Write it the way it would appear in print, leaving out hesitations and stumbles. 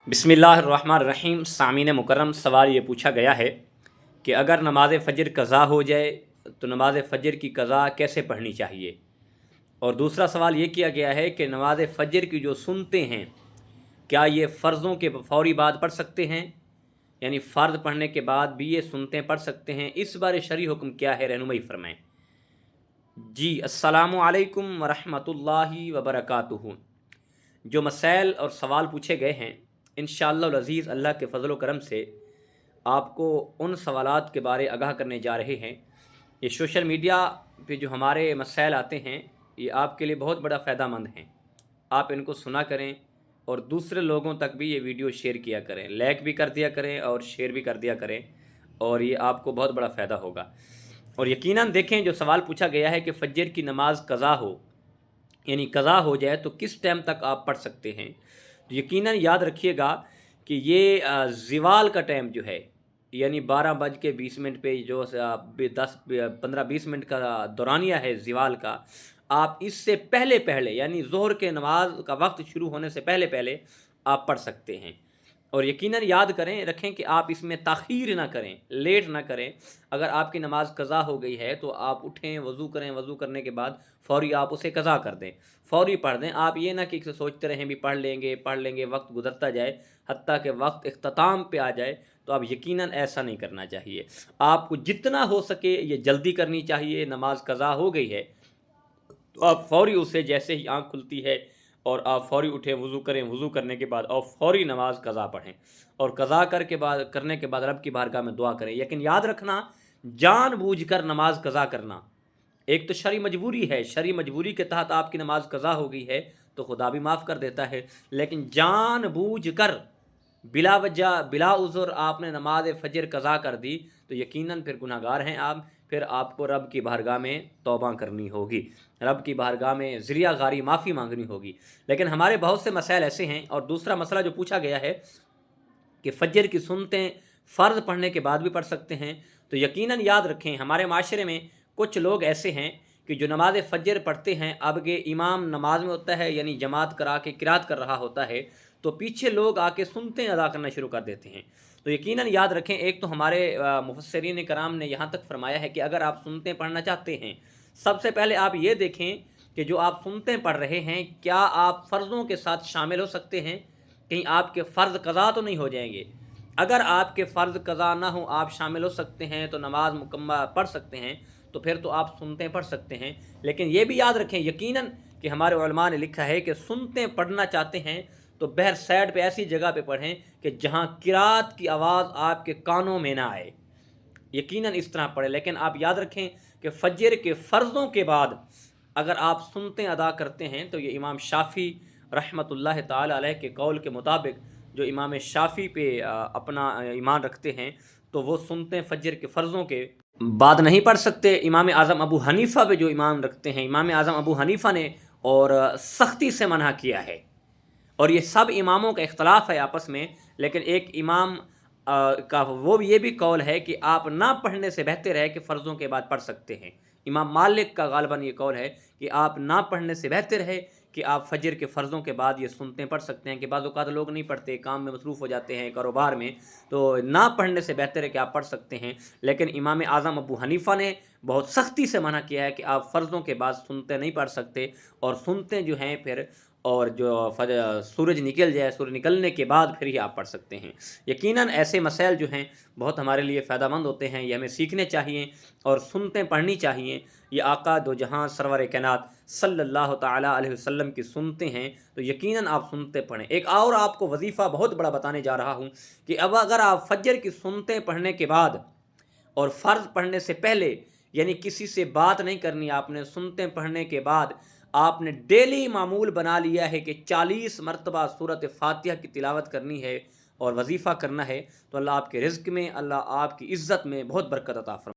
बिस्मिल्लाहिर्रहमानिर्रहीम। सामीन मुकर्रम, सवाल ये पूछा गया है कि अगर नमाज फ़जर कज़ा हो जाए तो नमाज फ़जर की कज़ा कैसे पढ़नी चाहिए। और दूसरा सवाल ये किया गया है कि नमाज फ़जर की जो सुनते हैं क्या ये फ़र्ज़ों के फ़ौरी बाद पढ़ सकते हैं, यानी फ़र्ज़ पढ़ने के बाद भी ये सुनते पढ़ सकते हैं। इस बारे शरई हुक्म क्या है, रहनुमाई फरमाएँ। जी, अस्सलामु अलैकुम व रहमतुल्लाहि व बरकातुहू। जो मसाइल और सवाल पूछे गए हैं, इंशाअल्लाह अज़ीज़ अल्लाह के फ़ज़ल व करम से आपको उन सवालात के बारे आगाह करने जा रहे हैं। ये सोशल मीडिया पे जो हमारे मसाइल आते हैं ये आपके लिए बहुत बड़ा फ़ायदेमंद हैं। आप इनको सुना करें और दूसरे लोगों तक भी ये वीडियो शेयर किया करें, लाइक भी कर दिया करें और शेयर भी कर दिया करें, और ये आपको बहुत बड़ा फ़ायदा होगा। और यकीनन देखें, जो सवाल पूछा गया है कि फ़जर की नमाज़ कज़ा हो, यानी कज़ा हो जाए तो किस टाइम तक आप पढ़ सकते हैं। तो यकीनन याद रखिएगा कि ये ज़िवाल का टाइम जो है, यानी 12:20 पे जो 10-15-20 मिनट का दौरानिया है ज़िवाल का, आप इससे पहले पहले यानी ज़ोहर के नमाज का वक्त शुरू होने से पहले पहले आप पढ़ सकते हैं। और यकीनन याद करें रखें कि आप इसमें ताख़ीर ना करें, लेट ना करें। अगर आपकी नमाज़ कज़ा हो गई है तो आप उठें, वज़ू करें, वज़ू करने के बाद फ़ौरी आप उसे कज़ा कर दें, फ़ौरी पढ़ दें। आप ये ना कि सोचते रहें भी पढ़ लेंगे, वक्त गुज़रता जाए, हत्ता कि वक्त इख्तिताम पे आ जाए, तो आप यकीनन ऐसा नहीं करना चाहिए। आपको जितना हो सके ये जल्दी करनी चाहिए। नमाज कज़ा हो गई है तो आप फ़ौरी उसे, जैसे ही आँख खुलती है और आप फ़ौरी उठें, वज़ू करें, वज़ू करने के बाद और फ़ौरी नमाज कज़ा पढ़ें, और कज़ा करने के बाद रब की बारगाह में दुआ करें। लेकिन याद रखना, जानबूझकर नमाज कज़ा करना, एक तो शरई मजबूरी है, शरई मजबूरी के तहत आपकी नमाज कज़ा हो गई है तो खुदा भी माफ़ कर देता है। लेकिन जानबूझकर बिला वजह बिला उज़र आपने नमाज फ़जर कज़ा कर दी तो यकीनन फिर गुनहगार हैं आप। फिर आपको रब की बारगाह में तौबा करनी होगी, रब की बारगाह में ज़रिया गारी माफ़ी मांगनी होगी। लेकिन हमारे बहुत से मसाइल ऐसे हैं। और दूसरा मसला जो पूछा गया है कि फ़जर की सुन्नतें फ़र्ज़ पढ़ने के बाद भी पढ़ सकते हैं, तो यकीनन याद रखें, हमारे माशरे में कुछ लोग ऐसे हैं कि जो नमाज फ़जर पढ़ते हैं, अब के इमाम नमाज में होता है, यानी जमात करा के किरात कर रहा होता है, तो पीछे लोग आके सुन्नतें अदा करना शुरू कर देते हैं। तो यकीनन याद रखें, एक तो हमारे मुफस्सिरीन कराम ने यहाँ तक फरमाया है कि अगर आप सुन्नतें पढ़ना चाहते हैं, सबसे पहले आप ये देखें कि जो आप सुन्नतें पढ़ रहे हैं क्या आप फ़र्ज़ों के साथ शामिल हो सकते हैं, कहीं आपके फ़र्ज़ कज़ा तो नहीं हो जाएंगे। अगर आपके फ़र्ज़ कज़ा ना हो, आप शामिल हो सकते हैं तो नमाज मुकम्मल पढ़ सकते हैं, तो फिर तो आप सुन्नतें पढ़ सकते हैं। लेकिन ये भी याद रखें यकीनन कि हमारे उलमा ने लिखा है कि सुन्नतें पढ़ना चाहते हैं तो बहर साइड पे ऐसी जगह पे पढ़ें कि जहाँ किरात की आवाज़ आपके कानों में ना आए, यकीनन इस तरह पढ़ें। लेकिन आप याद रखें कि फ़जर के फ़र्ज़ों के बाद अगर आप सुन्नतें अदा करते हैं तो ये इमाम शाफ़ी रहमतुल्लाह ताला अलैह के कौल के मुताबिक, जो इमाम शाफ़ी पे अपना ईमान रखते हैं, तो वो सुन्नतें फ़जर के फ़र्ज़ों के बाद नहीं पढ़ सकते। इमाम आज़म अबू हनीफ़ा पे जो ईमान रखते हैं, इमाम आज़म अबू हनीफ़ा ने और सख्ती से मना किया है। और ये सब इमामों का इख्तलाफ है आपस में, लेकिन एक इमाम का वो ये भी कौल है कि आप ना पढ़ने से बेहतर है कि फ़र्ज़ों के बाद पढ़ सकते हैं। इमाम मालिक का गालिबन ये कौल है कि आप ना पढ़ने से बेहतर है कि आप फ़जर के फ़र्ज़ों के बाद ये सुन्नतें पढ़ सकते हैं। कि बाज़ औक़ात लोग नहीं पढ़ते, काम में मसरूफ़ हो जाते हैं, कारोबार में, तो ना पढ़ने से बेहतर है कि आप पढ़ सकते हैं। लेकिन इमाम आज़म अबू हनीफ़ा ने बहुत सख्ती से मना किया है कि आप फ़र्ज़ों के बाद सुन्नतें नहीं पढ़ सकते, और सुन्नतें जो हैं फिर, और जो सूरज निकल जाए, सूरज निकलने के बाद फिर ही आप पढ़ सकते हैं। यकीनन ऐसे मसाइल जो हैं बहुत हमारे लिए फ़ायदेमंद होते हैं, ये हमें सीखने चाहिए और सुन्नतें पढ़नी चाहिए। ये आका दो जहां सरवर कायनात सल्लल्लाहु ताला अलैहि वसल्लम की सुन्नतें हैं, तो यकीनन आप सुन्नतें पढ़ें। एक और आपको वजीफ़ा बहुत बड़ा बताने जा रहा हूँ कि अब अगर आप फ़जर की सुन्नतें पढ़ने के बाद और फ़र्ज़ पढ़ने से पहले, यानी किसी से बात नहीं करनी, आपने सुन्नतें पढ़ने के बाद आपने डेली मामूल बना लिया है कि 40 मरतबा सूरत फ़ातिहा की तिलावत करनी है और वजीफ़ा करना है, तो अल्लाह आपके रिज़्क़ में, अल्लाह आपकी इज़्ज़त में बहुत बरकत अता फरमाए।